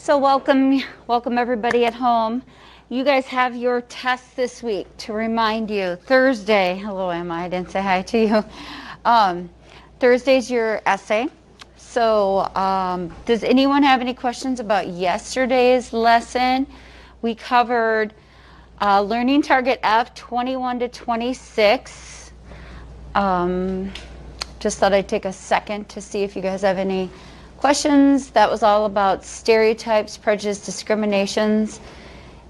So welcome everybody at home. You guys have your test this week to remind you. Thursday, hello Emma, I didn't say hi to you. Thursday's your essay. So does anyone have any questions about yesterday's lesson? We covered Learning Target F 21 to 26. Just thought I'd take a second to see if you guys have any questions. That was all about stereotypes, prejudice, discriminations.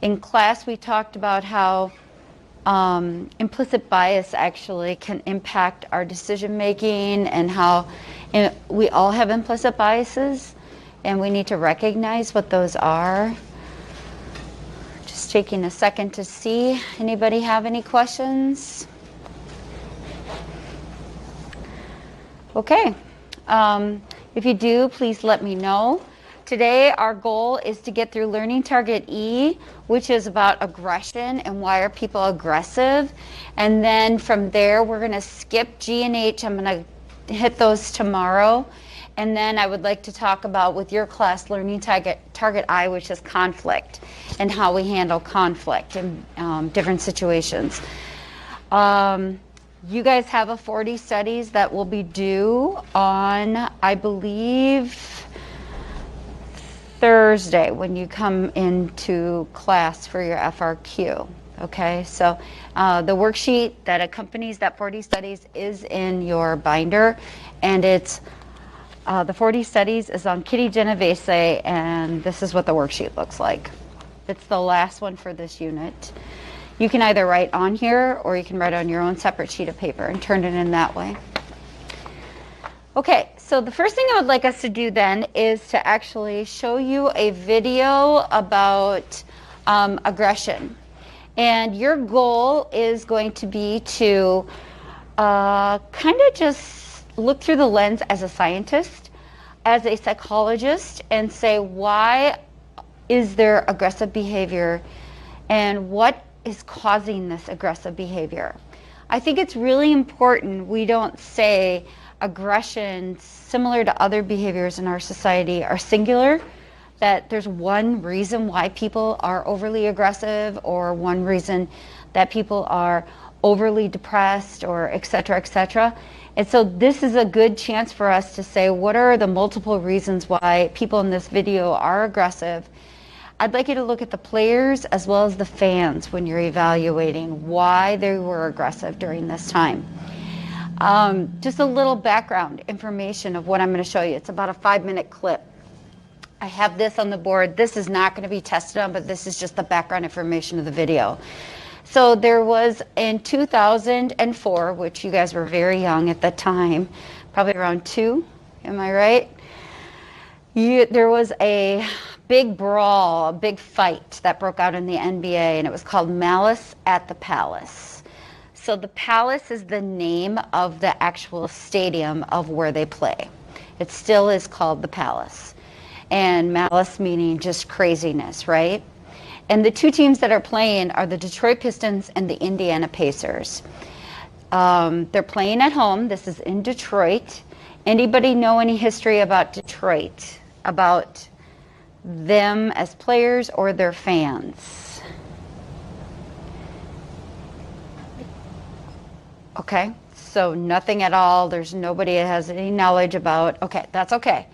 In class, we talked about how implicit bias actually can impact our decision making and how we all have implicit biases and we need to recognize what those are. Just taking a second to see. Anybody have any questions? Okay. If you do, please let me know. Today, our goal is to get through Learning Target E, which is about aggression and why are people aggressive. And then from there, we're going to skip G and H. I'm going to hit those tomorrow. And then I would like to talk about, with your class, Learning Target I, which is conflict, and how we handle conflict in different situations. You guys have a 40 studies that will be due on, I believe, Thursday when you come into class for your FRQ. Okay, so the worksheet that accompanies that 40 studies is in your binder, and it's the 40 studies is on Kitty Genovese, and this is what the worksheet looks like. It's the last one for this unit. You can either write on here or you can write on your own separate sheet of paper and turn it in that way. Okay, so the first thing I would like us to do then is to actually show you a video about aggression. And your goal is going to be to kind of just look through the lens as a scientist, as a psychologist, and say, why is there aggressive behavior and what is causing this aggressive behavior? I think it's really important we don't say aggression, similar to other behaviors in our society, are singular, that there's one reason why people are overly aggressive or one reason that people are overly depressed or et cetera, et cetera. And so this is a good chance for us to say, what are the multiple reasons why people in this video are aggressive? I'd like you to look at the players as well as the fans when you're evaluating why they were aggressive during this time. Just a little background information of what I'm going to show you. It's about a 5-minute clip. I have this on the board. This is not going to be tested on, but this is just the background information of the video. So there was in 2004, which you guys were very young at the time, probably around 2, am I right? There was a big brawl, a big fight that broke out in the NBA, and it was called Malice at the Palace. So the Palace is the name of the actual stadium of where they play. It still is called the Palace. And malice meaning just craziness, right? And the two teams that are playing are the Detroit Pistons and the Indiana Pacers. They're playing at home. This is in Detroit. Anybody know any history about Detroit? About them as players or their fans? Okay, so nothing at all. There's nobody that has any knowledge about. Okay, that's okay.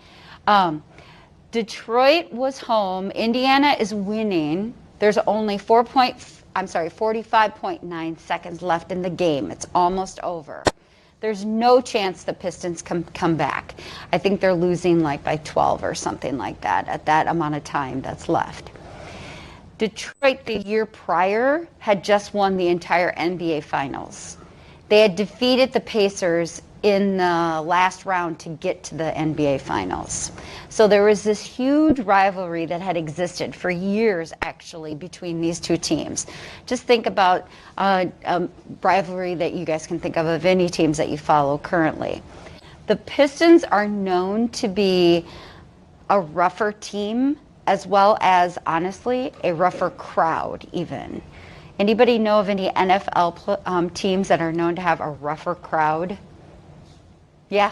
Detroit was home. Indiana is winning. There's only 45.9 seconds left in the game. It's almost over. There's no chance the Pistons come back. I think they're losing like by 12 or something like that at that amount of time that's left. Detroit the year prior had just won the entire NBA Finals. They had defeated the Pacers in the last round to get to the NBA Finals. So there was this huge rivalry that had existed for years, actually, between these two teams. Just think about a rivalry that you guys can think of any teams that you follow currently. The Pistons are known to be a rougher team, as well as, honestly, a rougher crowd, even. Anybody know of any NFL teams that are known to have a rougher crowd? Yeah?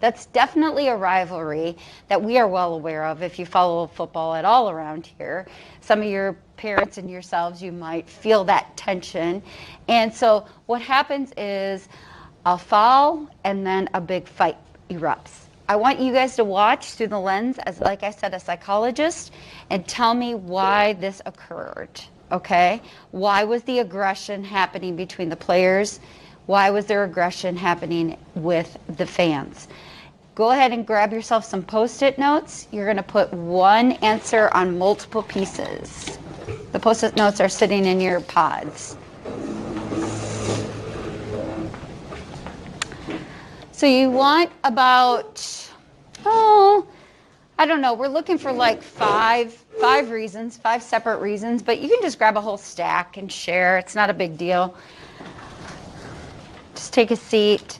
That's definitely a rivalry that we are well aware of. If you follow football at all around here, some of your parents and yourselves, you might feel that tension. And so what happens is a foul and then a big fight erupts. I want you guys to watch through the lens as, like I said, a psychologist, and tell me why this occurred, okay? Why was the aggression happening between the players? Why was there aggression happening with the fans? Go ahead and grab yourself some Post-it notes. You're going to put one answer on multiple pieces. The Post-it notes are sitting in your pods. So you want about, I don't know, we're looking for like five reasons, 5 separate reasons, but you can just grab a whole stack and share. It's not a big deal. Just take a seat.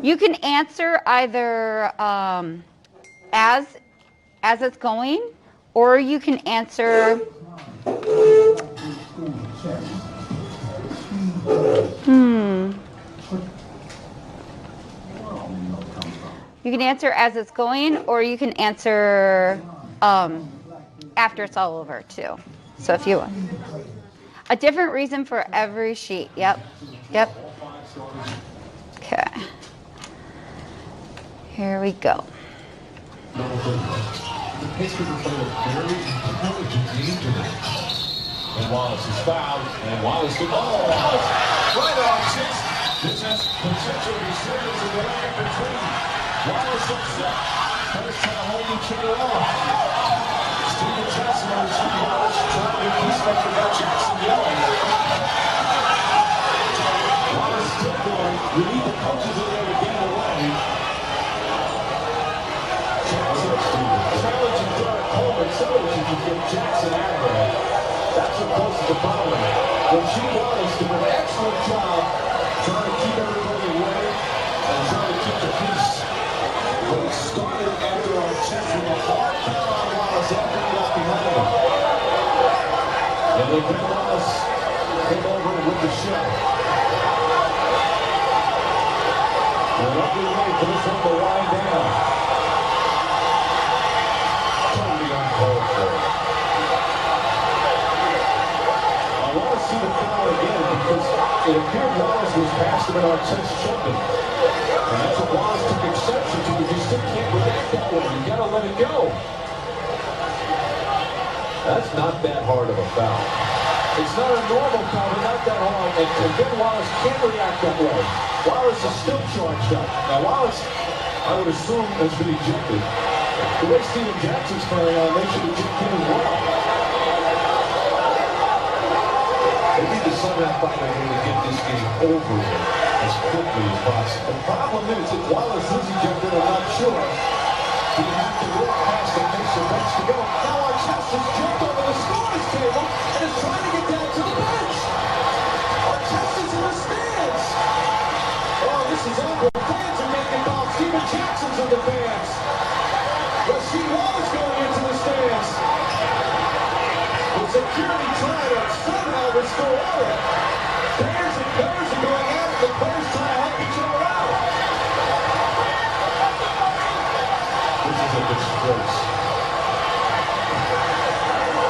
You can answer either as it's going, or you can answer You can answer as it's going, or you can answer after it's all over too. So if you want. A different reason for every sheet. Yep. Okay. Here we go. The Pacers are playing a very intelligent game tonight. And Wallace is fouled, and Wallace gets right on chest. This has potential decisions in the lane between Wallace upset. First trying to hold each other off. Steven Jackson on his Wallace trying to get peacemaker by Jackson yelling. Wallace still going. We need the coaches in there to get it away. Challenging Derek Coleman so that she can get Jackson out of there. That's what causes the problem. Rasheed Wallace did an excellent job trying to keep everybody away and trying to keep the peace. But it started after our chest with a hard foul on Wallace after he got behind him. And then Ben Wallace came over with the show. And what do we wait for this one to wind down? I want to see the foul again because it appeared Wallace was passing him in our chest choking. And that's what Wallace took exception to, because you still can't react that way. You got to let it go. That's not that hard of a foul. It's not a normal foul, but not that hard. And Ben Wallace can't react that way. Wallace is still charged up. Now Wallace, I would assume, has been ejected. The way Steven Jackson's playing on, they should eject him as well. They need to somehow find a way to get this game over as quickly as possible. The problem is, if Wallace is ejected, I'm not sure. Do you have to walk past the pace of bench to go? Now Artest has jumped over the scorer's table and is trying to get down to the bench. Artest is in the stands. Oh, this is over. The fans are making balls. Steven Jackson's in the fans. Rasheed Wallace going into the stands. The security trying to somehow restore order. Players and players are going out. The players trying to help each other out. This is a disgrace.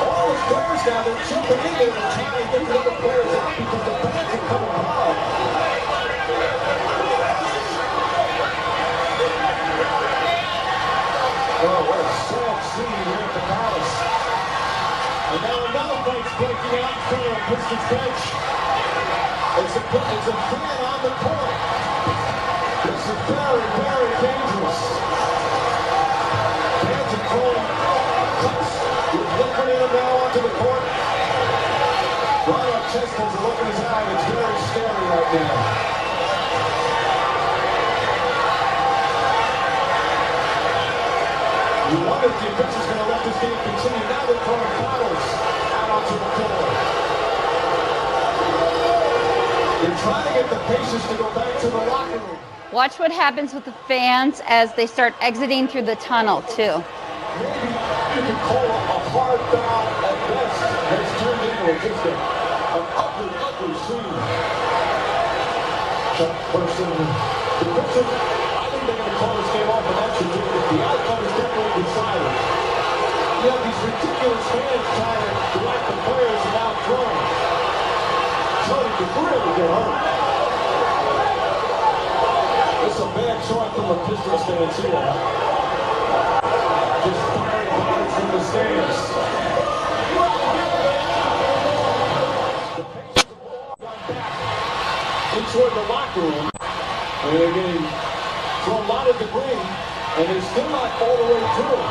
All the players now, they're jumping in there and trying to get the other players out because the fans are coming hard. Oh, what a sad scene here at the Palace. And now another fight's breaking out in front of the Pistons bench. It's a fan on the court. This is very, very dangerous. Fans are calling cuts with liquid in him now onto the court. Ron Artest has a look in his eye. It's very scary right now. You wonder if the officials are going to let this game continue. Now they're throwing bottles out onto the floor. They're trying to get the Pacers to go back to the locker room. Watch what happens with the fans as they start exiting through the tunnel, too. Maybe you can call a hard foul at best. It's turned into just an ugly, ugly scene. that person. I think they're going to call this game off an extra ticket. The outcome is definitely decided. You have these ridiculous fans trying to direct the players without throwing. Tony could really get hurt. It's a bad shot from the Pistons fans here. Just firing bodies from the stands. The Pacers have all gone back toward the locker room. And they're getting thrown a lot of debris, and they're still not all the way through.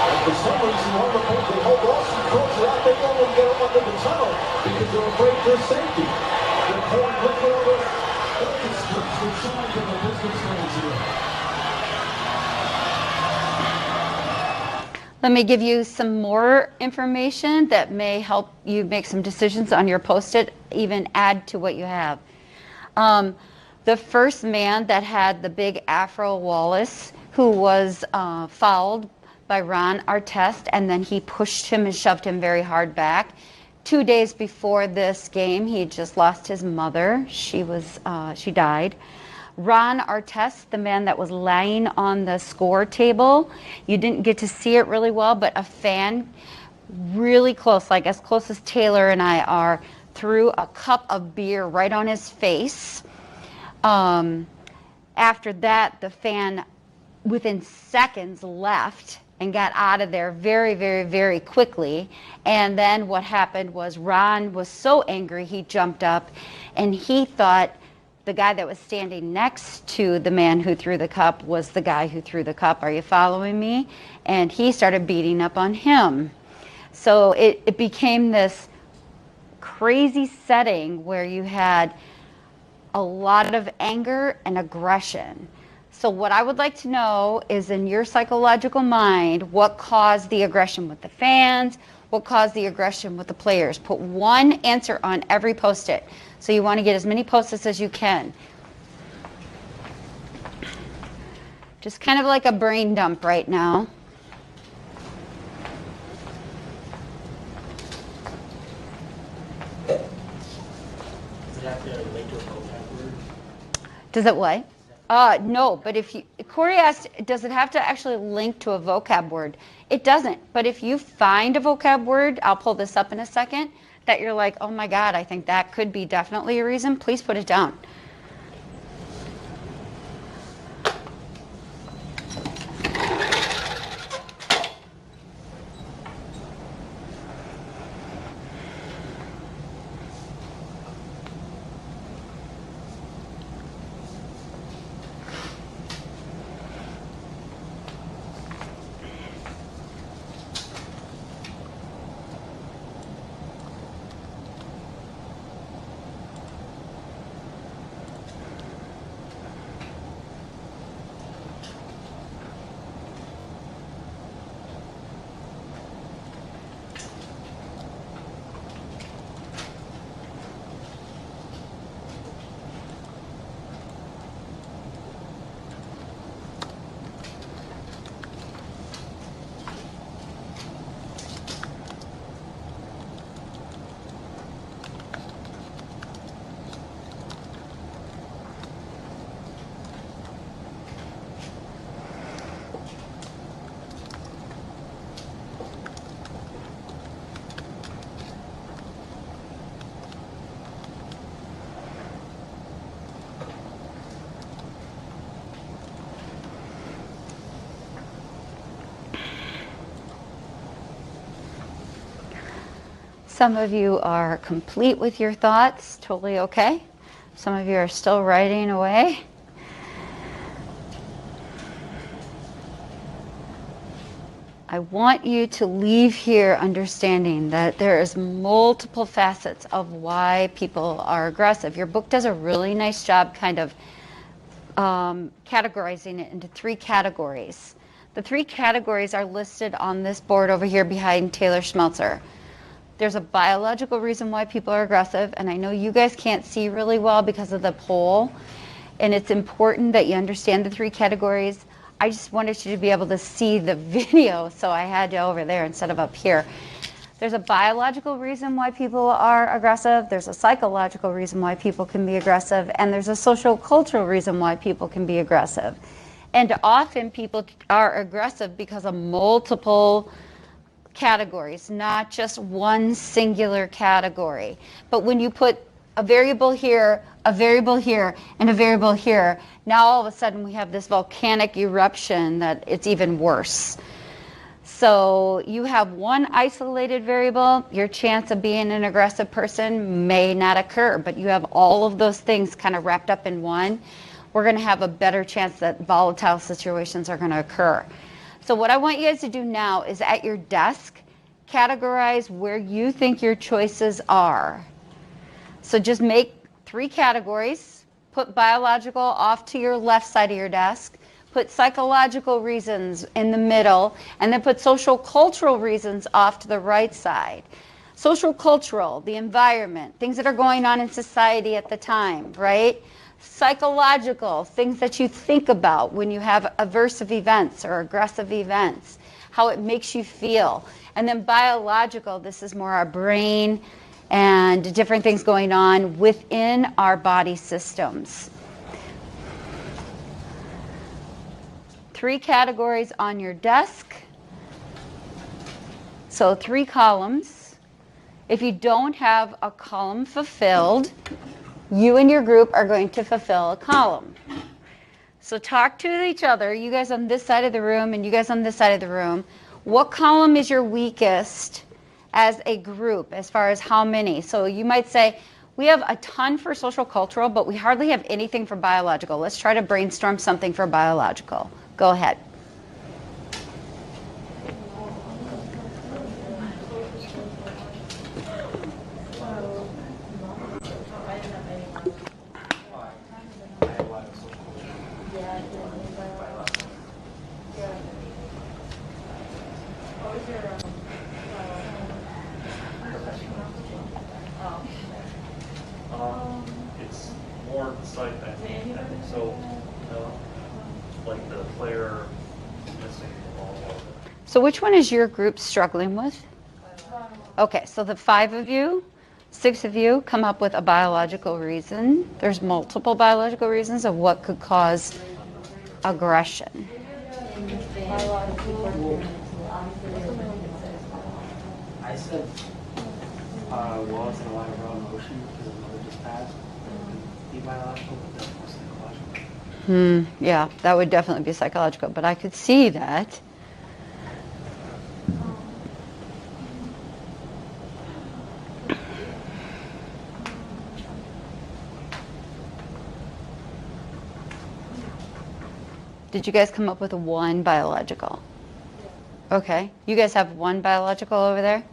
And for some reason, one of the things they hope Austin throws it out, they don't want to get them under the tunnel because they're afraid for safety. They're pouring liquid over. It's signs of the business fans here. Let me give you some more information that may help you make some decisions on your Post-it, even add to what you have. The first man that had the big Afro Wallace, who was fouled by Ron Artest, and then he pushed him and shoved him very hard back. 2 days before this game, he had just lost his mother. She died. Ron Artest, the man that was lying on the score table, you didn't get to see it really well, but a fan really close, like as close as Taylor and I are, threw a cup of beer right on his face. After that, the fan, within seconds, left and got out of there very, very, very quickly. And then what happened was Ron was so angry, he jumped up and he thought the guy that was standing next to the man who threw the cup was the guy who threw the cup. Are you following me? And he started beating up on him. So it became this crazy setting where you had a lot of anger and aggression. So what I would like to know is, in your psychological mind, what caused the aggression with the fans? What caused the aggression with the players? Put one answer on every Post-it. So you want to get as many Post-its as you can. Just kind of like a brain dump right now. Does it have to relate to a vocab word? Does it what? No, but if you, Corey asked, does it have to actually link to a vocab word? It doesn't, but if you find a vocab word, I'll pull this up in a second, that you're like, oh my God, I think that could be definitely a reason, please put it down. Some of you are complete with your thoughts, totally okay. Some of you are still writing away. I want you to leave here understanding that there is multiple facets of why people are aggressive. Your book does a really nice job kind of categorizing it into 3 categories. The 3 categories are listed on this board over here behind Taylor Schmelzer. There's a biological reason why people are aggressive, and I know you guys can't see really well because of the poll, and it's important that you understand the 3 categories. I just wanted you to be able to see the video, so I had you over there instead of up here. There's a biological reason why people are aggressive, there's a psychological reason why people can be aggressive, and there's a social cultural reason why people can be aggressive. And often people are aggressive because of multiple categories, not just one singular category. But when you put a variable here, a variable here, and a variable here, now all of a sudden we have this volcanic eruption that it's even worse. So you have one isolated variable, your chance of being an aggressive person may not occur, but you have all of those things kind of wrapped up in one. We're going to have a better chance that volatile situations are going to occur. So what I want you guys to do now is at your desk, categorize where you think your choices are. So just make 3 categories, put biological off to your left side of your desk, put psychological reasons in the middle, and then put social cultural reasons off to the right side. Social cultural, the environment, things that are going on in society at the time, right? Psychological, things that you think about when you have aversive events or aggressive events, how it makes you feel. And then biological, this is more our brain and different things going on within our body systems. 3 categories on your desk. So 3 columns. If you don't have a column fulfilled, you and your group are going to fulfill a column. So talk to each other, you guys on this side of the room and you guys on this side of the room. What column is your weakest as a group as far as how many? So you might say, we have a ton for social cultural, but we hardly have anything for biological. Let's try to brainstorm something for biological. Go ahead. It's more psych, I think so. Like the player missing the ball. So which one is your group struggling with? Okay, so the 5 of you, 6 of you come up with a biological reason. There's multiple biological reasons of what could cause aggression. I said, walls and a lot of raw emotion because the mother just passed. Be biological, but that's more psychological. Yeah, that would definitely be psychological, but I could see that. Did you guys come up with one biological? Okay. You guys have one biological over there?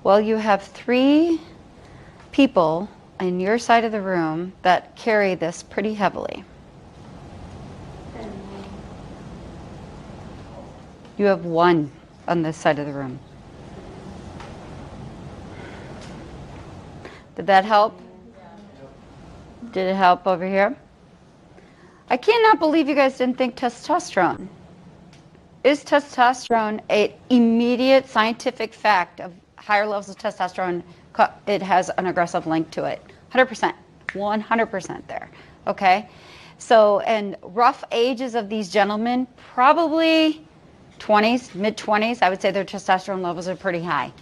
Well, you have 3 people in your side of the room that carry this pretty heavily. You have 1 on this side of the room. Did that help? Did it help over here? I cannot believe you guys didn't think testosterone. Is testosterone an immediate scientific fact of higher levels of testosterone? It has an aggressive link to it. 100%. 100% there. Okay? So, and rough ages of these gentlemen, probably 20s, mid-20s, I would say their testosterone levels are pretty high.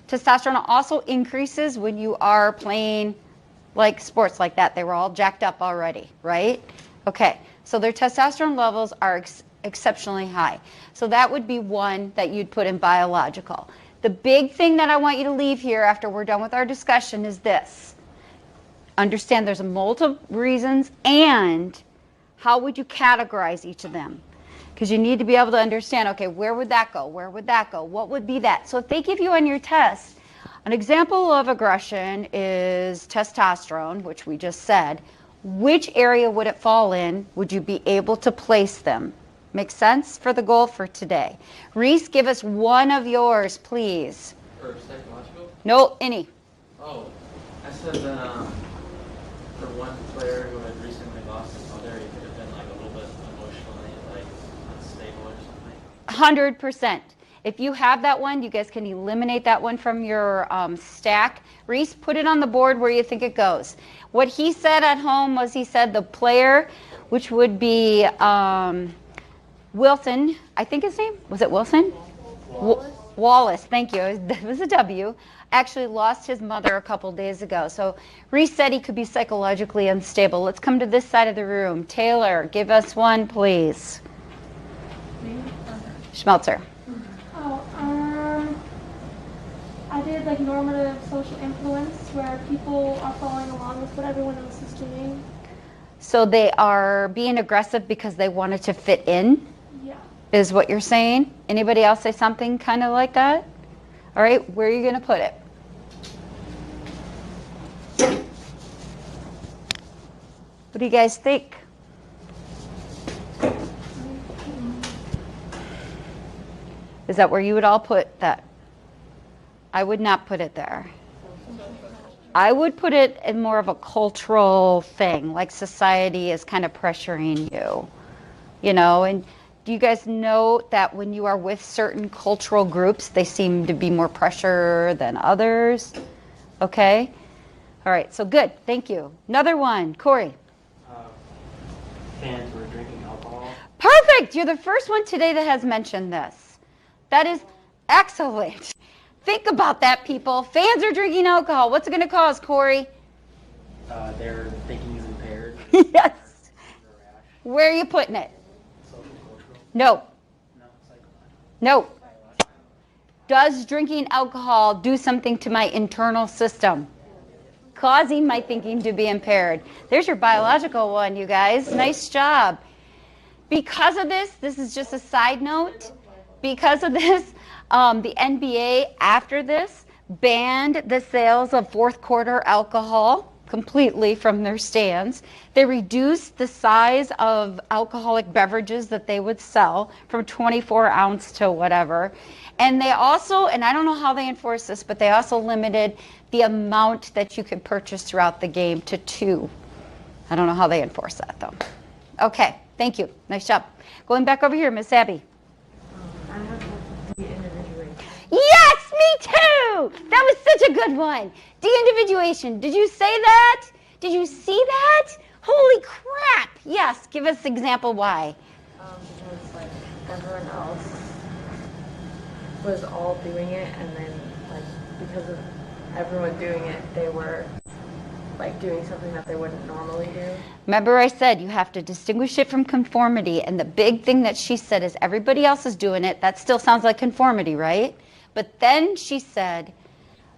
Testosterone also increases when you are playing like sports like that. They were all jacked up already, right? Okay, so their testosterone levels are exceptionally high. So that would be one that you'd put in biological. The big thing that I want you to leave here after we're done with our discussion is this. Understand there's multiple reasons, and how would you categorize each of them? Because you need to be able to understand, okay, where would that go? Where would that go? What would be that? So if they give you on your test, an example of aggression is testosterone, which we just said. Which area would it fall in? Would you be able to place them? Make sense for the goal for today? Reese, give us one of yours, please. For psychological? No, any. Oh, I said for one player who had recently lost his mother, he could have been like a little bit emotionally 100%. If you have that one, you guys can eliminate that one from your stack. Reese, put it on the board where you think it goes. What he said at home was he said the player, which would be Wilson, I think his name, was it Wilson? Wallace, thank you. It was a W. Actually lost his mother a couple days ago. So Reese said he could be psychologically unstable. Let's come to this side of the room. Taylor, give us one, please. Schmelzer. I did like normative social influence where people are following along with what everyone else is doing. So they are being aggressive because they wanted to fit in, Yeah. is what you're saying? Anybody else say something kind of like that? All right, where are you going to put it? What do you guys think? Is that where you would all put that? I would not put it there. I would put it in more of a cultural thing, like society is kind of pressuring you, you know, and do you guys know that when you are with certain cultural groups, they seem to be more pressure than others? Okay. All right. So good. Thank you. Another one. Corey. Fans were drinking alcohol. Perfect. You're the first one today that has mentioned this. That is excellent. Think about that, people. Fans are drinking alcohol. What's it going to cause, Corey? Their thinking is impaired. Yes. Rash. Where are you putting it? Social, cultural. No. No, psychological. No. Does drinking alcohol do something to my internal system? Causing my thinking to be impaired. There's your biological one, you guys. Nice job. Because of this is just a side note. Because of this, the NBA, after this, banned the sales of fourth quarter alcohol completely from their stands. They reduced the size of alcoholic beverages that they would sell from 24 ounce to whatever. And they also, and I don't know how they enforce this, but they also limited the amount that you could purchase throughout the game to 2. I don't know how they enforce that, though. Okay, thank you. Nice job. Going back over here, Miss Abby. I have de-individuation. Yes, me too! That was such a good one. De-individuation. Did you say that? Did you see that? Holy crap! Yes, give us example why. Because like everyone else was all doing it, and then like because of everyone doing it, they were like doing something that they wouldn't normally do. Remember I said you have to distinguish it from conformity, and the big thing that she said is everybody else is doing it. That still sounds like conformity, right? But then she said,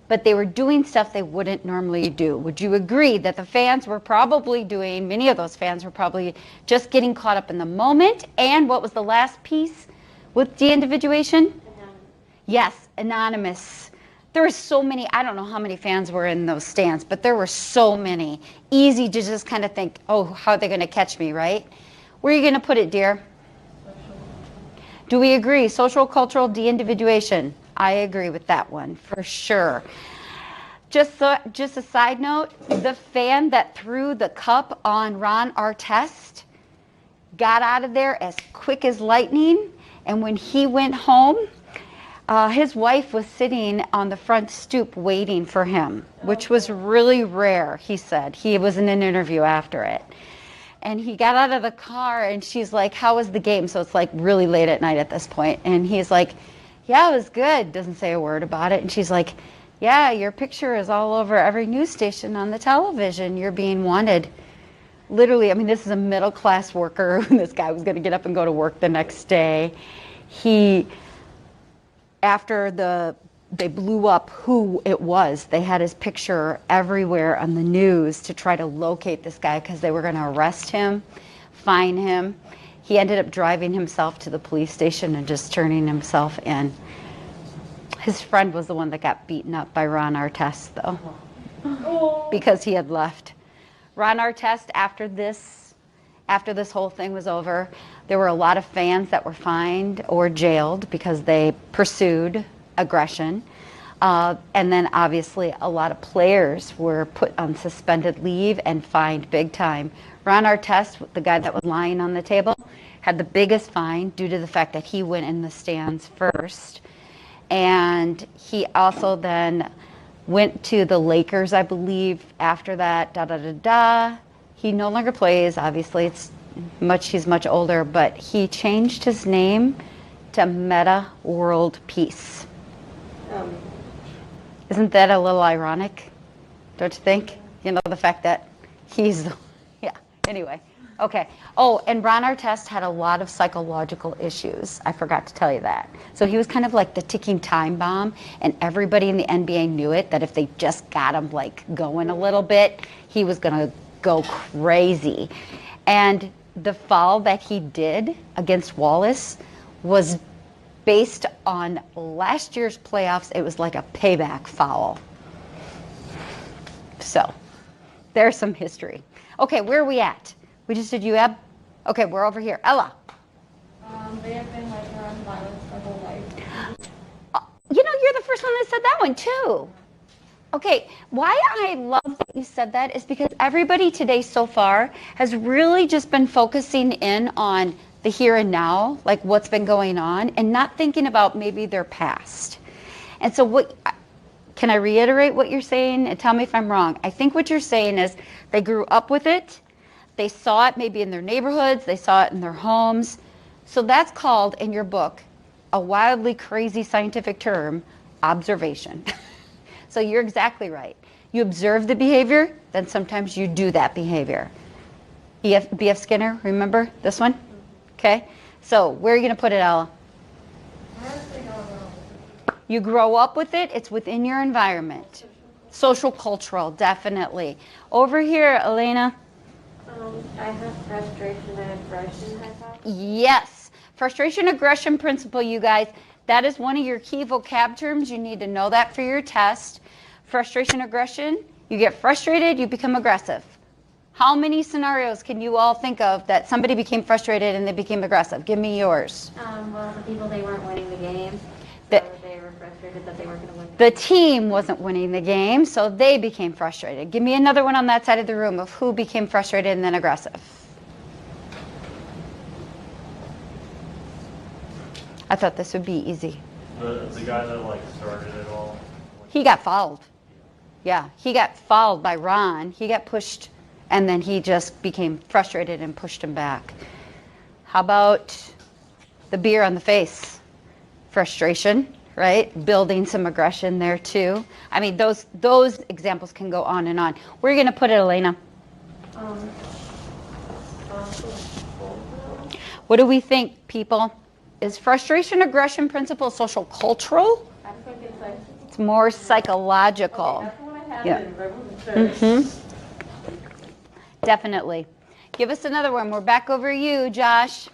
but they were doing stuff they wouldn't normally do. Would you agree that the fans were probably doing, many of those fans were probably just getting caught up in the moment? And what was the last piece with de-individuation? Anonymous. Yes, anonymous. There were so many, I don't know how many fans were in those stands, but there were so many. Easy to just kind of think, oh, how are they going to catch me, right? Where are you going to put it, dear? Do we agree? Social, cultural, de-individuation. I agree with that one, for sure. Just a side note, the fan that threw the cup on Ron Artest got out of there as quick as lightning, and when he went home, his wife was sitting on the front stoop waiting for him, which was really rare, he said. He was in an interview after it. And he got out of the car, and she's like, how was the game? So it's like really late at night at this point. And he's like, yeah, it was good. Doesn't say a word about it. And she's like, yeah, your picture is all over every news station on the television. You're being wanted. Literally, I mean, this is a middle-class worker. This guy was going to get up and go to work the next day. After they blew up who it was, they had his picture everywhere on the news to try to locate this guy because they were going to arrest him, fine him. He ended up driving himself to the police station and just turning himself in. His friend was the one that got beaten up by Ron Artest, though, because he had left. Ron Artest, after this whole thing was over, there were a lot of fans that were fined or jailed because they pursued aggression. And then obviously a lot of players were put on suspended leave and fined big time. Ron Artest, the guy that was lying on the table, had the biggest fine due to the fact that he went in the stands first. And he also then went to the Lakers, I believe, after that, He no longer plays, obviously, he's much older, but he changed his name to Meta World Peace. Isn't that a little ironic? Don't you think? You know, the fact that yeah, anyway. Okay. Oh, and Ron Artest had a lot of psychological issues. I forgot to tell you that. So he was kind of like the ticking time bomb, and everybody in the NBA knew it, that if they just got him like going a little bit, he was going to go crazy. And the foul that he did against Wallace was based on last year's playoffs. It was like a payback foul. So there's some history. Okay, where are we at? We just did UAB? Okay, we're over here. Ella. They have been like around violence their whole life. You know, you're the first one that said that one too. Okay, why I love that you said that is because everybody today so far has really just been focusing in on the here and now, like what's been going on, and not thinking about maybe their past. And so can I reiterate what you're saying and tell me if I'm wrong? I think what you're saying is they grew up with it, they saw it maybe in their neighborhoods, they saw it in their homes. So that's called, in your book, a wildly crazy scientific term, observation. So you're exactly right. You observe the behavior, then sometimes you do that behavior. B.F. Skinner, remember this one? Okay. So where are you going to put it, Ella? You grow up with it. It's within your environment. Social, cultural, definitely. Over here, Elena. I have frustration and aggression. Yes. Frustration, aggression principle, you guys. That is one of your key vocab terms. You need to know that for your test. Frustration, aggression. You get frustrated, you become aggressive. How many scenarios can you all think of that somebody became frustrated and they became aggressive? Give me yours. Well, the people, they weren't winning the game. The- So they were frustrated that they weren't going to win. The team wasn't winning the game, so they became frustrated. Give me another one on that side of the room of who became frustrated and then aggressive. I thought this would be easy. The guy that like started it all. He got fouled. Yeah, he got fouled by Ron. He got pushed, and then he just became frustrated and pushed him back. How about the beer on the face? Frustration, right? Building some aggression there too. I mean, those examples can go on and on. Where are you going to put it, Elena? What do we think, people? Is frustration, aggression principle social cultural? I think it's like, It's more psychological. that's what I have Yeah. in revolution. Definitely. Give us another one. We're back over you, Josh.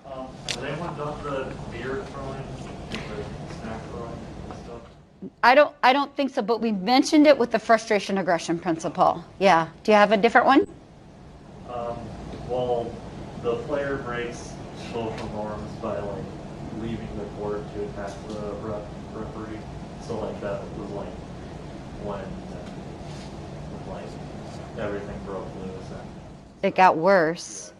Has anyone done the beer throwing, the snack throwing and stuff? I don't think so, but we mentioned it with the frustration aggression principle. Yeah. Do you have a different one? Well, the player breaks social norms by like leaving the court to attack the referee. So like that was like when like everything broke loose and It got worse.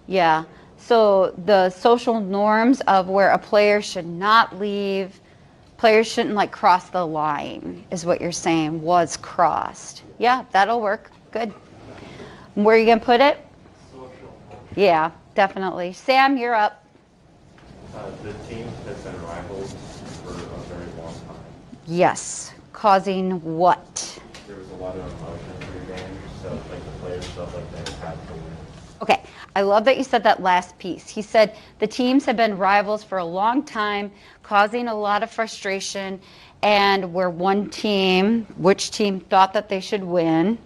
Yeah. So the social norms of where a player should not leave, players shouldn't like cross the line, is what you're saying, was crossed. Yeah, that'll work. Good. Where are you going to put it? social. Yeah, definitely. Sam, you're up. The team has been rivals for a very long time. Yes. Causing what? There was a lot of emotion through the game, so like the players felt like they had to win. Okay, I love that you said that last piece. He said the teams have been rivals for a long time, causing a lot of frustration, and where one team, which team thought that they should win,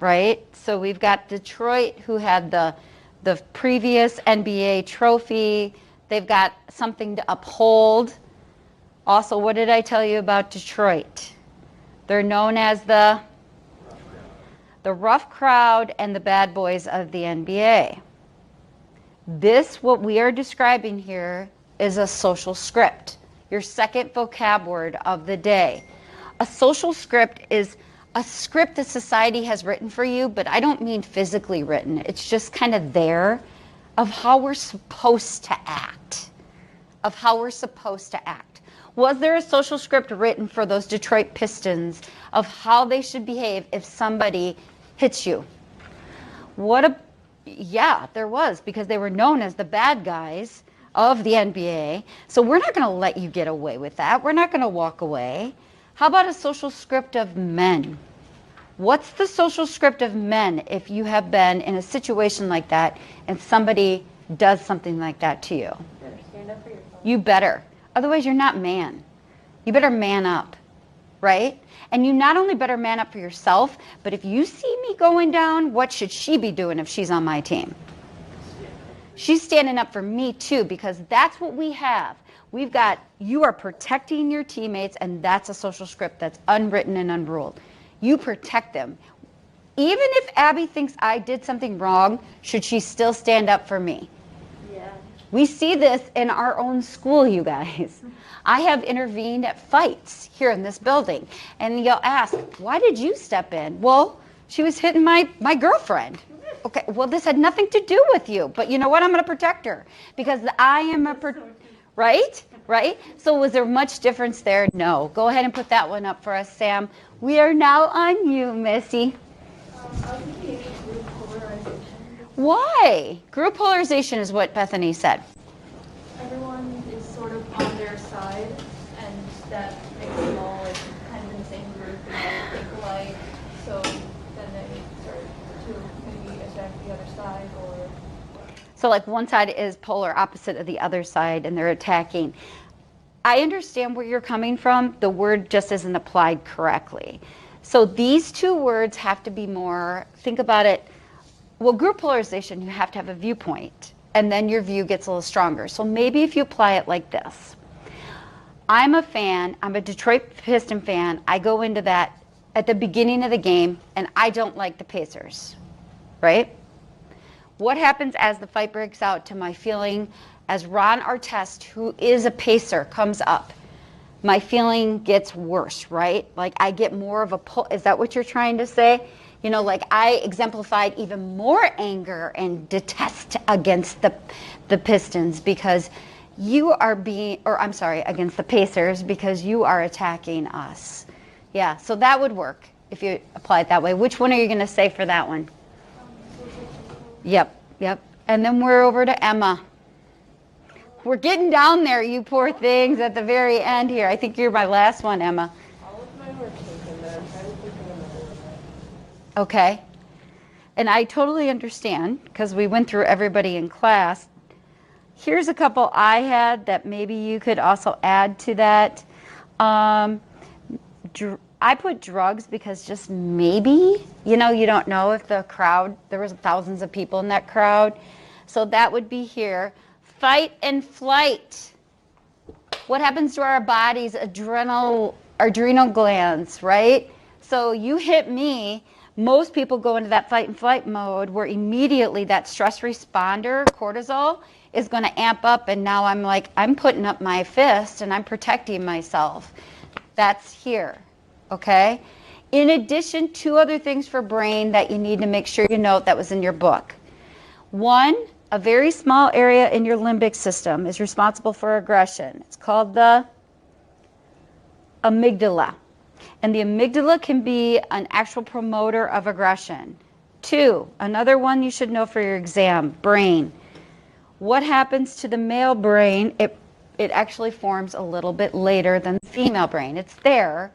right? So we've got Detroit, who had the previous NBA trophy. They've got something to uphold. Also, what did I tell you about Detroit? They're known as the rough crowd and the bad boys of the NBA. This, what we are describing here, is a social script. Your second vocab word of the day. A social script is a script that society has written for you, but I don't mean physically written. It's just kind of there. of how we're supposed to act. Of how we're supposed to act. Was there a social script written for those Detroit Pistons of how they should behave if somebody hits you? Yeah, there was, because they were known as the bad guys of the NBA. So we're not going to let you get away with that. We're not going to walk away. How about a social script of men? What's the social script of men if you have been in a situation like that and somebody does something like that to you? Better stand up for yourself. You better. Otherwise, you're not man. You better man up, right? And you not only better man up for yourself, but if you see me going down, what should she be doing if she's on my team? She's standing up for me too, because that's what we have. We've got, you are protecting your teammates, and that's a social script that's unwritten and unruled. You protect them. Even if Abby thinks I did something wrong, should she still stand up for me? Yeah. We see this in our own school, you guys. I have intervened at fights here in this building. And you'll ask, why did you step in? Well, she was hitting my girlfriend. Okay, well, this had nothing to do with you. But you know what? I'm going to protect her. Because I am right? Right? So was there much difference there? No. Go ahead and put that one up for us, Sam. We are now on you, Missy. I was thinking group polarization. Why? Group polarization is what Bethany said. Everyone is sort of on their side, and that makes them all like kind of in the same group and they think alike. So then they start to maybe attack the other side, or So like one side is polar opposite of the other side and they're attacking. I understand where you're coming from. The word just isn't applied correctly. So these two words have to be more, think about it. Well, group polarization, you have to have a viewpoint, and then your view gets a little stronger. So maybe if you apply it like this. I'm a fan, I'm a Detroit Piston fan. I go into that at the beginning of the game, and I don't like the Pacers, right? What happens as the fight breaks out to my feeling as Ron Artest, who is a Pacer, comes up? My feeling gets worse, right? Like I get more of a pull. Is that what you're trying to say? You know, like I exemplified even more anger and detest against the Pistons because you are being, or I'm sorry, against the Pacers because you are attacking us. Yeah, so that would work if you apply it that way. Which one are you going to say for that one? Yep. And then we're over to Emma. We're getting down there, you poor things, at the very end here. I think you're my last one, Emma. All of mine were taken, but I'm trying to think of another one. Okay. And I totally understand, because we went through everybody in class. Here's a couple I had that maybe you could also add to that. I put drugs because just maybe, you know, you don't know if the crowd, there was thousands of people in that crowd. So that would be here. Fight and flight. What happens to our bodies? Adrenal glands, right? So you hit me, most people go into that fight and flight mode where immediately that stress responder, cortisol, is going to amp up, and now I'm like, I'm putting up my fist and I'm protecting myself. That's here, okay? In addition, two other things for brain that you need to make sure you note that was in your book. One, a very small area in your limbic system is responsible for aggression. It's called the amygdala. And the amygdala can be an actual promoter of aggression. Two, another one you should know for your exam, brain. What happens to the male brain? It actually forms a little bit later than the female brain. It's there,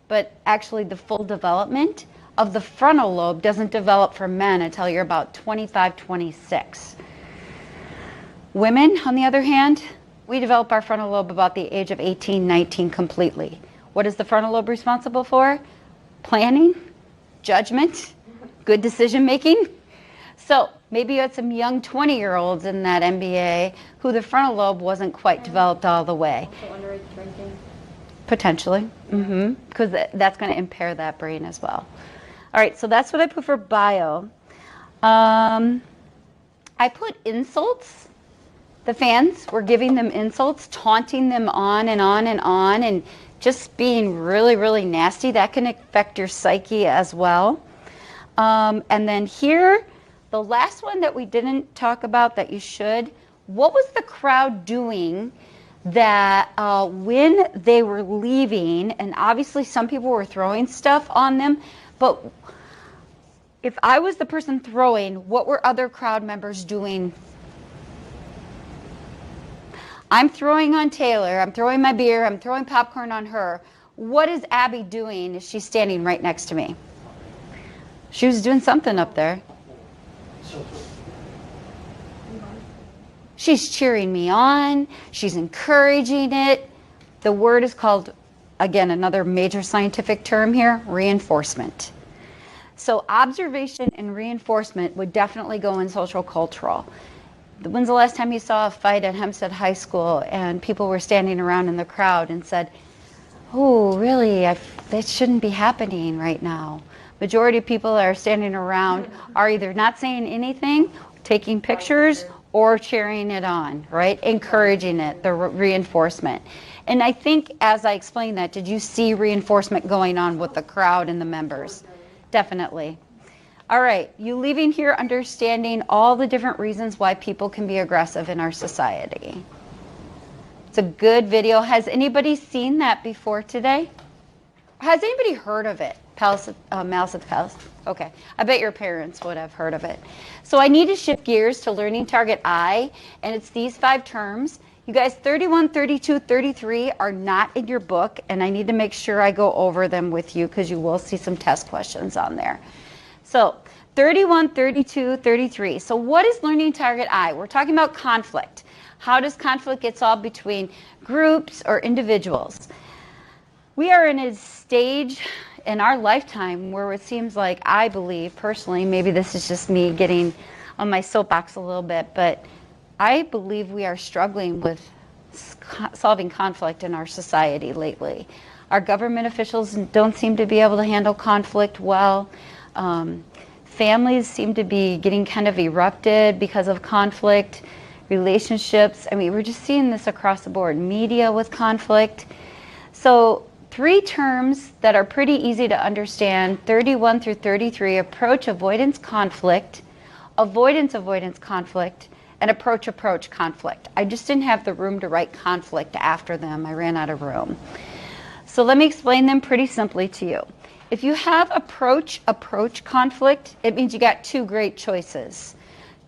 but actually the full development of the frontal lobe doesn't develop for men until you're about 25, 26. Women, on the other hand, we develop our frontal lobe about the age of 18, 19 completely. What is the frontal lobe responsible for? Planning, judgment, good decision making. So maybe you had some young 20-year-olds in that NBA who the frontal lobe wasn't quite developed all the way. Also underage drinking. Potentially, because that's going to impair that brain as well. All right, so that's what I put for bio. I put insults. The fans, we're giving them insults, taunting them on and on and on, and just being really, really nasty. That can affect your psyche as well. And then here, The last one that we didn't talk about that you should, what was the crowd doing that when they were leaving, and obviously some people were throwing stuff on them, but if I was the person throwing, what were other crowd members doing? I'm throwing on Taylor, I'm throwing my beer, I'm throwing popcorn on her. What is Abby doing if she's standing right next to me? She was doing something up there. She's cheering me on. She's encouraging it. The word is called, again, another major scientific term here, reinforcement. So observation and reinforcement would definitely go in social cultural. When's the last time you saw a fight at Hempstead High School and people were standing around in the crowd and said, oh, really, that shouldn't be happening right now. Majority of people that are standing around are either not saying anything, taking pictures, or cheering it on, right? Encouraging it, the reinforcement. And I think as I explained that, did you see reinforcement going on with the crowd and the members? Definitely. All right, you leaving here understanding all the different reasons why people can be aggressive in our society. It's a good video. Has anybody seen that before today? Has anybody heard of it? Malice at the Palace? Okay. I bet your parents would have heard of it. So I need to shift gears to Learning Target I, and it's these 5 terms. You guys, 31, 32, 33 are not in your book, and I need to make sure I go over them with you because you will see some test questions on there. So 31, 32, 33. So what is Learning Target I? We're talking about conflict. How does conflict get solved between groups or individuals? We are in a stage in our lifetime where it seems like, I believe personally, maybe this is just me getting on my soapbox a little bit, but I believe we are struggling with solving conflict in our society lately. Our government officials don't seem to be able to handle conflict well. Families seem to be getting kind of erupted because of conflict. Relationships, I mean, we're just seeing this across the board. Media with conflict. So 3 terms that are pretty easy to understand, 31 through 33, approach, avoidance, conflict, avoidance, conflict, and approach, conflict. I just didn't have the room to write conflict after them. I ran out of room. So let me explain them pretty simply to you. If you have approach, conflict, it means you got 2 great choices.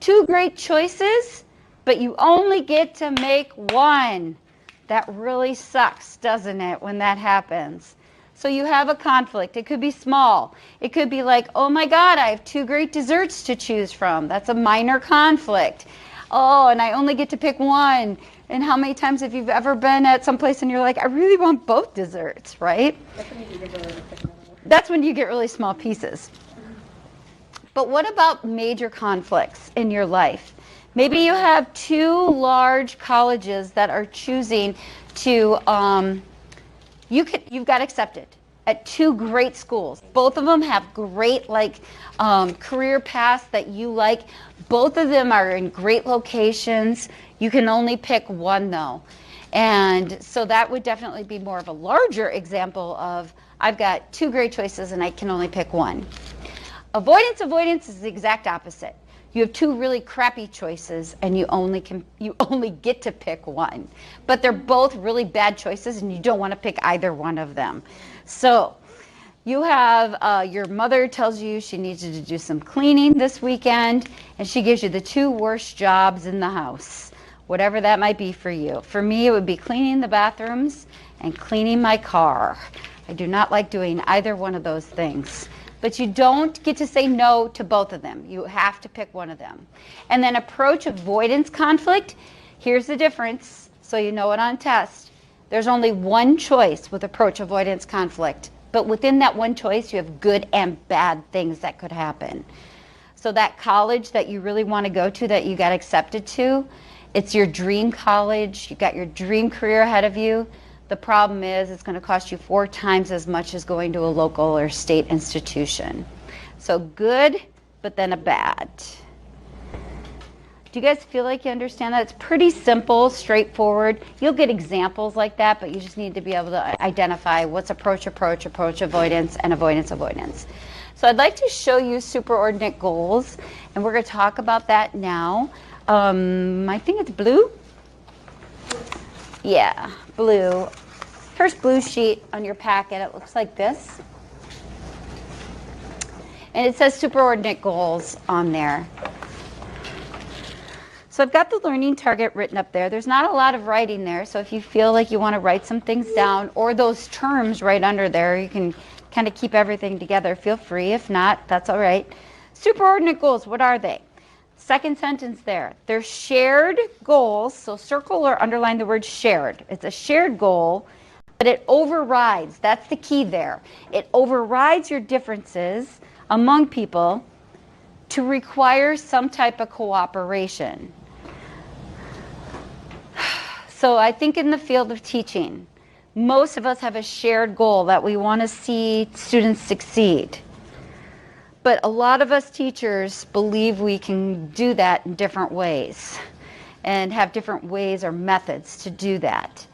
2 great choices, but you only get to make one. That really sucks, doesn't it, when that happens? So you have a conflict. It could be small. It could be like, oh my God, I have 2 great desserts to choose from. That's a minor conflict. Oh, and I only get to pick one. And how many times have you ever been at some place and you're like, I really want both desserts, right? That's when you get really small pieces. But what about major conflicts in your life? Maybe you have 2 large colleges that are choosing to, you've got accepted at 2 great schools. Both of them have great career paths that you like. Both of them are in great locations. You can only pick one though. And so that would definitely be more of a larger example of, I've got 2 great choices and I can only pick one. Avoidance is the exact opposite. You have 2 really crappy choices and you only get to pick one. But they're both really bad choices and you don't want to pick either one of them. So you have your mother tells you she needs you to do some cleaning this weekend and she gives you the 2 worst jobs in the house, whatever that might be for you. For me, it would be cleaning the bathrooms and cleaning my car. I do not like doing either one of those things. But you don't get to say no to both of them. You have to pick one of them. And then approach, avoidance, conflict. Here's the difference, so you know it on test. There's only one choice with approach, avoidance, conflict. But within that one choice, you have good and bad things that could happen. So that college that you really want to go to, that you got accepted to, it's your dream college. You've got your dream career ahead of you. The problem is it's going to cost you 4 times as much as going to a local or state institution. So good, but then a bad. Do you guys feel like you understand that? It's pretty simple, straightforward. You'll get examples like that, but you just need to be able to identify what's approach, avoidance, and avoidance. So I'd like to show you superordinate goals, and we're going to talk about that now. I think it's blue. Yeah, blue. First blue sheet on your packet, it looks like this. And it says superordinate goals on there. So I've got the learning target written up there. There's not a lot of writing there, so if you feel like you want to write some things down or those terms right under there, you can kind of keep everything together. Feel free. If not, that's all right. Superordinate goals, what are they? Second sentence there. They're shared goals, so circle or underline the word shared. It's a shared goal, but it overrides. That's the key there. It overrides your differences among people to require some type of cooperation. So I think in the field of teaching, most of us have a shared goal that we want to see students succeed. But a lot of us teachers believe we can do that in different ways and have different ways or methods to do that.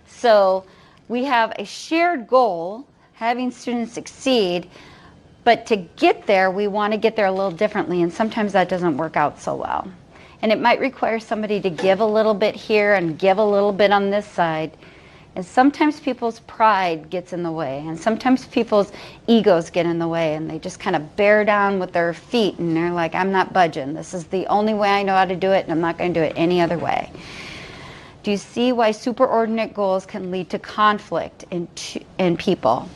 So we have a shared goal, having students succeed, but to get there, we want to get there a little differently, and sometimes that doesn't work out so well. And it might require somebody to give a little bit here and give a little bit on this side. And sometimes people's pride gets in the way, and sometimes people's egos get in the way, and they just kind of bear down with their feet, and they're like, I'm not budging. This is the only way I know how to do it, and I'm not going to do it any other way. Do you see why superordinate goals can lead to conflict in people?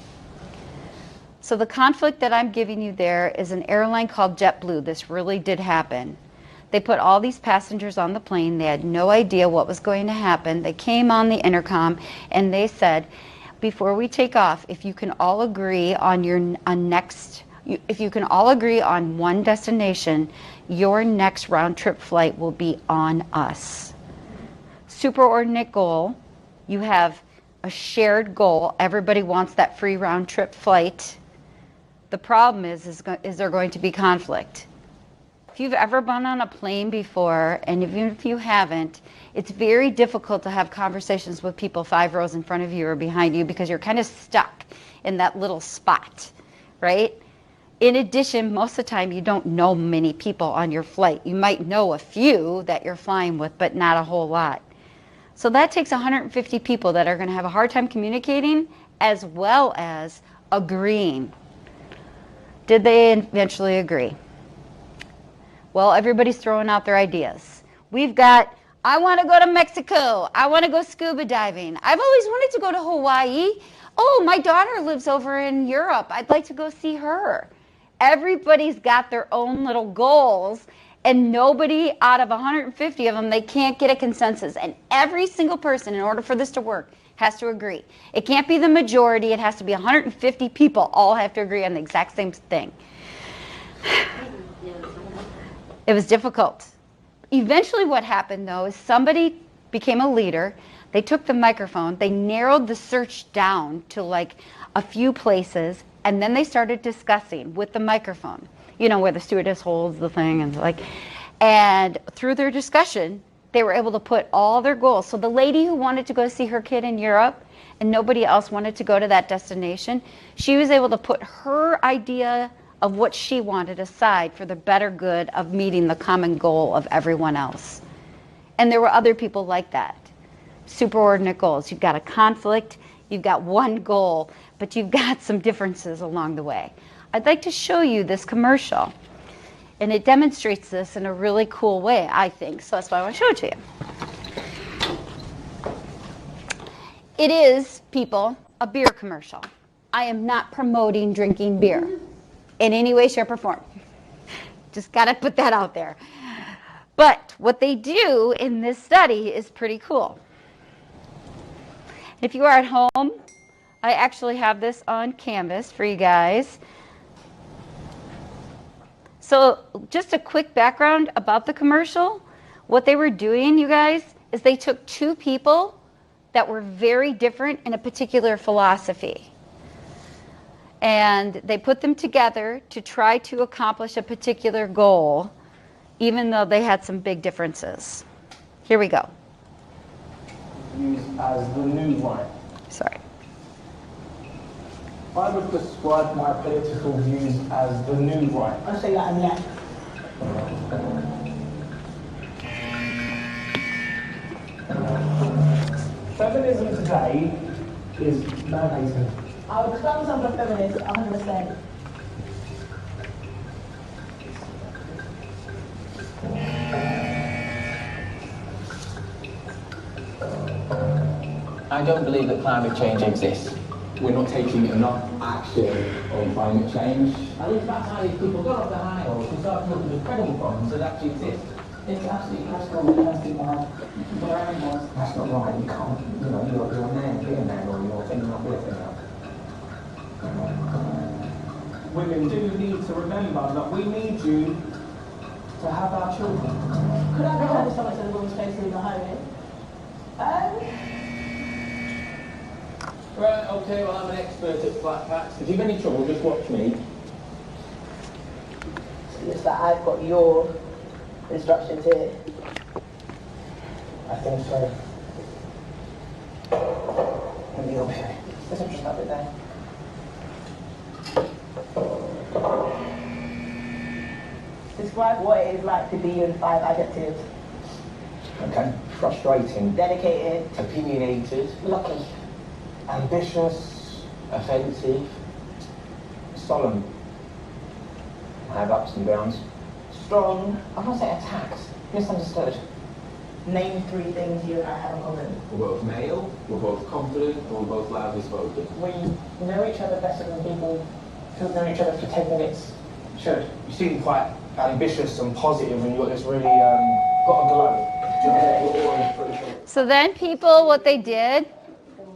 So the conflict that I'm giving you there is an airline called JetBlue. This really did happen. They put all these passengers on the plane. They had no idea what was going to happen. They came on the intercom and they said, before we take off, if you can all agree on if you can all agree on one destination, your next round trip flight will be on us. Superordinate goal, you have a shared goal. Everybody wants that free round trip flight. The problem is there going to be conflict? If you've ever been on a plane before, and even if you haven't, it's very difficult to have conversations with people 5 rows in front of you or behind you because you're kind of stuck in that little spot, right? In addition, most of the time you don't know many people on your flight. You might know a few that you're flying with, but not a whole lot. So that takes 150 people that are going to have a hard time communicating as well as agreeing. Did they eventually agree? Well, everybody's throwing out their ideas. We've got, I want to go to Mexico. I want to go scuba diving. I've always wanted to go to Hawaii. Oh, my daughter lives over in Europe. I'd like to go see her. Everybody's got their own little goals, and nobody out of 150 of them, they can't get a consensus. And every single person, in order for this to work, has to agree. It can't be the majority. It has to be 150 people all have to agree on the exact same thing. It was difficult. Eventually what happened, though, is somebody became a leader. They took the microphone. They narrowed the search down to like a few places, and then they started discussing with the microphone, you know, where the stewardess holds the thing and through their discussion, they were able to put all their goals. So the lady who wanted to go see her kid in Europe and nobody else wanted to go to that destination, she was able to put her idea of what she wanted aside for the better good of meeting the common goal of everyone else. And there were other people like that. Superordinate goals. You've got a conflict, you've got one goal, but you've got some differences along the way. I'd like to show you this commercial. And it demonstrates this in a really cool way, I think. So that's why I want to show it to you. It is, people, a beer commercial. I am not promoting drinking beer in any way, shape, or form. Just got to put that out there. But what they do in this study is pretty cool. If you are at home, I actually have this on canvas for you guys. So just a quick background about the commercial. What they were doing, you guys, is they took two people that were very different in a particular philosophy. And they put them together to try to accomplish a particular goal, even though they had some big differences. Here we go. Use as the news line. Sorry. I would describe my political views as the new right. I say that in left. Feminism today is man-hating. I would describe myself as a feminist, 100%. I don't believe that climate change exists. We're not taking enough action on climate change. I think that's how these people got off the high horse and start to look at the credible problems that actually exist. It's absolutely critical that most people have their own voice. That's not right. You can't, you're a man, be a man, or you're a female, be a female. Women do need to remember that we need you to have our children. Could I go home with someone said a woman's place to leave the home? Right, okay, well I'm an expert at flat packs. If you've any trouble, just watch me. It's that I've got your instructions here. I think so. Let me up here. There's some just up it there. Describe what it is like to be you in 5 adjectives. Okay. Frustrating. Dedicated. Opinionated. Lucky. Ambitious. Offensive. Solemn. I have ups and downs. Strong. I can't say attacked. Misunderstood. Name 3 things you and I have in common. We're both male, we're both confident, and we're both loudly spoken. We know each other better than people who've known each other for 10 minutes should. You seem quite ambitious and positive, and you've got this really got a glow. So then people, what they did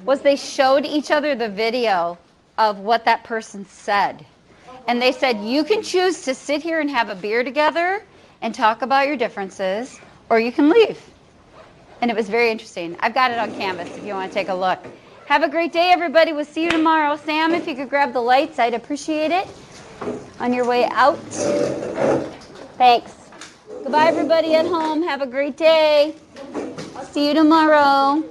was they showed each other the video of what that person said. And they said, you can choose to sit here and have a beer together and talk about your differences, or you can leave. And it was very interesting. I've got it on Canvas if you want to take a look. Have a great day, everybody. We'll see you tomorrow. Sam, if you could grab the lights, I'd appreciate it. On your way out. Thanks. Goodbye, everybody at home. Have a great day. I'll see you tomorrow.